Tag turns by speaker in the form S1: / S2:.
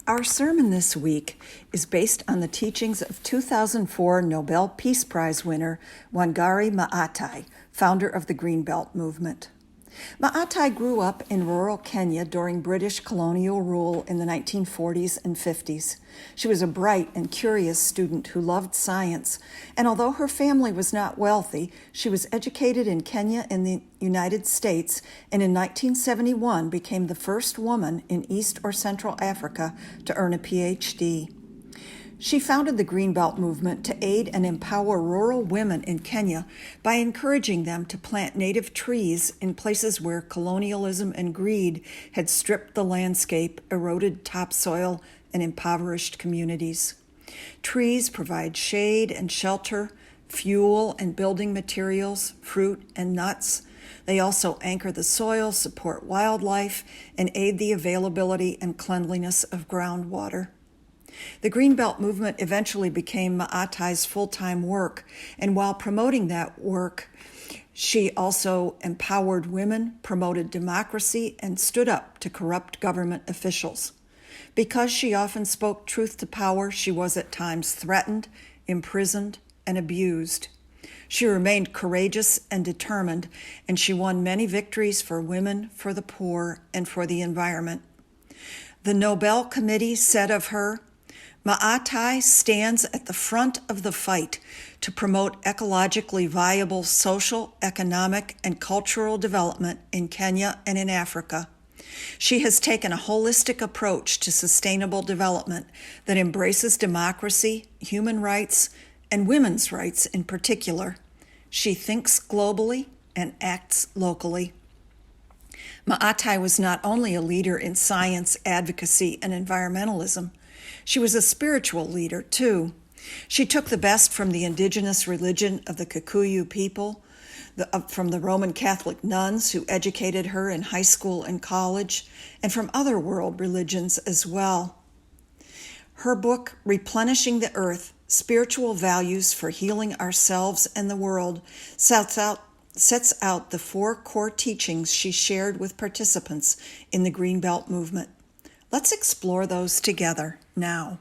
S1: Our sermon this week is based on the teachings of 2004 Nobel Peace Prize winner Wangari Maathai, founder of the Greenbelt movement. Maathai grew up in rural Kenya during British colonial rule in the 1940s and 50s. She was a bright and curious student who loved science, and although her family was not wealthy, she was educated in Kenya and the United States, and in 1971 became the first woman in East or Central Africa to earn a PhD. She founded the Greenbelt movement to aid and empower rural women in Kenya by encouraging them to plant native trees in places where colonialism and greed had stripped the landscape, eroded topsoil, and impoverished communities. Trees provide shade and shelter, fuel and building materials, fruit and nuts. They also anchor the soil, support wildlife, and aid the availability and cleanliness of groundwater. The Greenbelt movement eventually became Maathai's full-time work, and while promoting that work, she also empowered women, promoted democracy, and stood up to corrupt government officials. Because she often spoke truth to power, she was at times threatened, imprisoned, and abused. She remained courageous and determined, and she won many victories for women, for the poor, and for the environment. The Nobel Committee said of her, "Maathai stands at the front of the fight to promote ecologically viable social, economic, and cultural development in Kenya and in Africa. She has taken a holistic approach to sustainable development that embraces democracy, human rights, and women's rights in particular. She thinks globally and acts locally." Maathai was not only a leader in science, advocacy, and environmentalism. She was a spiritual leader, too. She took the best from the indigenous religion of the Kikuyu people, from the Roman Catholic nuns who educated her in high school and college, and from other world religions as well. Her book, Replenishing the Earth, Spiritual Values for Healing Ourselves and the World, sets out the 4 core teachings she shared with participants in the Greenbelt movement. Let's explore those together now.